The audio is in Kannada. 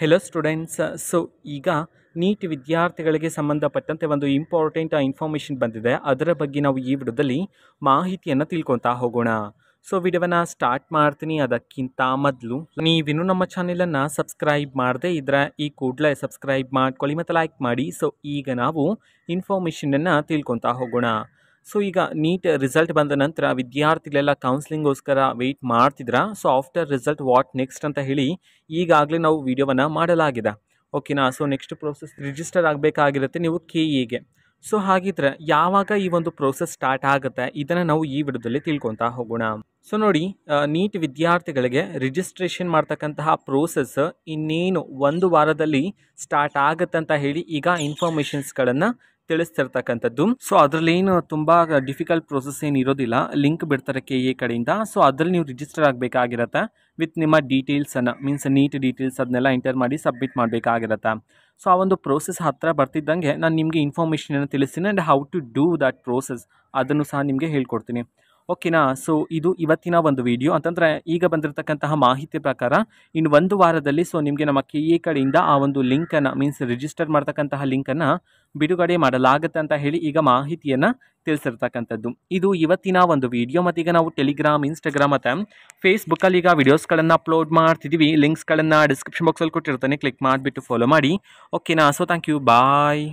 Hello students. ಸೊ ಈಗ ನೀಟ್ ವಿದ್ಯಾರ್ಥಿಗಳಿಗೆ ಸಂಬಂಧಪಟ್ಟಂತೆ ಒಂದು ಇಂಪಾರ್ಟೆಂಟ್ ಇನ್ಫಾರ್ಮೇಷನ್ ಬಂದಿದೆ. ಅದರ ಬಗ್ಗೆ ನಾವು ಈ ವಿಡಿಯೋದಲ್ಲಿ ಮಾಹಿತಿಯನ್ನು ತಿಳ್ಕೊತಾ ಹೋಗೋಣ. ಸೊ ವಿಡಿಯೋವನ್ನು ಸ್ಟಾರ್ಟ್ ಮಾಡ್ತೀನಿ. ಅದಕ್ಕಿಂತ ಮೊದಲು ನೀವಿನ್ನೂ ನಮ್ಮ ಚಾನೆಲನ್ನು ಸಬ್ಸ್ಕ್ರೈಬ್ ಮಾಡದೆ ಇದ್ದರೆ ಈ ಕೂಡಲೇ ಸಬ್ಸ್ಕ್ರೈಬ್ ಮಾಡ್ಕೊಳ್ಳಿ ಮತ್ತು ಲೈಕ್ ಮಾಡಿ. ಸೊ ಈಗ ನಾವು ಇನ್ಫಾರ್ಮೇಷನನ್ನು ತಿಳ್ಕೊತಾ ಹೋಗೋಣ. ಸೊ ಈಗ ನೀಟ್ ರಿಸಲ್ಟ್ ಬಂದ ನಂತರ ವಿದ್ಯಾರ್ಥಿಗಳೆಲ್ಲ ಕೌನ್ಸಿಲಿಂಗೋಸ್ಕರ ವೆಯ್ಟ್ ಮಾಡ್ತಿದ್ರ. So after result what next ಅಂತ ಹೇಳಿ ಈಗಾಗಲೇ ನಾವು ವಿಡಿಯೋವನ್ನು ಮಾಡಲಾಗಿದೆ. ಓಕೆನಾ. ಸೊ ನೆಕ್ಸ್ಟ್ ಪ್ರೋಸೆಸ್ ರಿಜಿಸ್ಟರ್ ಆಗಬೇಕಾಗಿರುತ್ತೆ ನೀವು KEಗೆ. ಸೊ ಹಾಗಿದ್ರೆ ಯಾವಾಗ ಈ ಒಂದು ಪ್ರೋಸೆಸ್ ಸ್ಟಾರ್ಟ್ ಆಗುತ್ತೆ ಇದನ್ನು ನಾವು ಈ ವಿಡಿಯೋದಲ್ಲಿ ತಿಳ್ಕೊತಾ ಹೋಗೋಣ. ಸೊ ನೋಡಿ, ನೀಟ್ ವಿದ್ಯಾರ್ಥಿಗಳಿಗೆ ರಿಜಿಸ್ಟ್ರೇಷನ್ ಮಾಡ್ತಕ್ಕಂತಹ ಪ್ರೋಸೆಸ್ ಇನ್ನೇನು ಒಂದು ವಾರದಲ್ಲಿ ಸ್ಟಾರ್ಟ್ ಆಗುತ್ತೆ ಅಂತ ಹೇಳಿ ಈಗ ಇನ್ಫಾರ್ಮೇಷನ್ಸ್ಗಳನ್ನು ತಿಳಿಸ್ತಿರ್ತಕ್ಕಂಥದ್ದು. ಸೊ ಅದರಲ್ಲೇನು ತುಂಬ ಡಿಫಿಕಲ್ಟ್ ಪ್ರೋಸೆಸ್ ಏನು ಇರೋದಿಲ್ಲ. ಲಿಂಕ್ ಬಿಡ್ತಾರೆ KE ಕಡೆಯಿಂದ. ಸೊ ಅದರಲ್ಲಿ ನೀವು ರಿಜಿಸ್ಟರ್ ಆಗಬೇಕಾಗಿರುತ್ತೆ ವಿತ್ ನಿಮ್ಮ ಡೀಟೇಲ್ಸನ್ನು, ಮೀನ್ಸ್ ನೀಟ್ ಡೀಟೇಲ್ಸ್ ಅದನ್ನೆಲ್ಲ ಎಂಟರ್ ಮಾಡಿ ಸಬ್ಮಿಟ್ ಮಾಡಬೇಕಾಗಿರುತ್ತೆ. ಸೊ ಆ ಒಂದು ಪ್ರೋಸೆಸ್ ಹತ್ತಿರ ಬರ್ತಿದ್ದಂಗೆ ನಾನು ನಿಮಗೆ ಇನ್ಫಾರ್ಮೇಷನನ್ನು ತಿಳಿಸ್ತೀನಿ and how to do that process ಅದನ್ನು ಸಹ ನಿಮಗೆ ಹೇಳ್ಕೊಡ್ತೀನಿ. ಓಕೆನಾ. ಸೊ ಇದು ಇವತ್ತಿನ ಒಂದು ವಿಡಿಯೋ. ಅಂತಂದರೆ ಈಗ ಬಂದಿರತಕ್ಕಂತಹ ಮಾಹಿತಿ ಪ್ರಕಾರ ಇನ್ನು ಒಂದು ವಾರದಲ್ಲಿ ಸೊ ನಿಮಗೆ ನಮ್ಮ KE ಕಡೆಯಿಂದ ಆ ಒಂದು ಲಿಂಕನ್ನು, ಮೀನ್ಸ್ ರಿಜಿಸ್ಟರ್ ಮಾಡ್ತಕ್ಕಂತಹ ಲಿಂಕನ್ನು ಬಿಡುಗಡೆ ಮಾಡಲಾಗುತ್ತೆ ಅಂತ ಹೇಳಿ ಈಗ ಮಾಹಿತಿಯನ್ನು ತಿಳಿಸಿರ್ತಕ್ಕಂಥದ್ದು. ಇದು ಇವತ್ತಿನ ಒಂದು ವಿಡಿಯೋ. ಮತ್ತು ಈಗ ನಾವು ಟೆಲಿಗ್ರಾಮ್, ಇನ್ಸ್ಟಾಗ್ರಾಮ್ ಮತ್ತು ಫೇಸ್ಬುಕ್ಕಲ್ಲಿ ಈಗ ವಿಡಿಯೋಸ್ಗಳನ್ನು ಅಪ್ಲೋಡ್ ಮಾಡ್ತಿದ್ದೀವಿ. ಲಿಂಕ್ಸ್ಗಳನ್ನು ಡಿಸ್ಕ್ರಿಪ್ಷನ್ ಬಾಕ್ಸಲ್ಲಿ ಕೊಟ್ಟಿರ್ತಾನೆ, ಕ್ಲಿಕ್ ಮಾಡಿಬಿಟ್ಟು ಫಾಲೋ ಮಾಡಿ. ಓಕೆನಾ. So thank you, bye.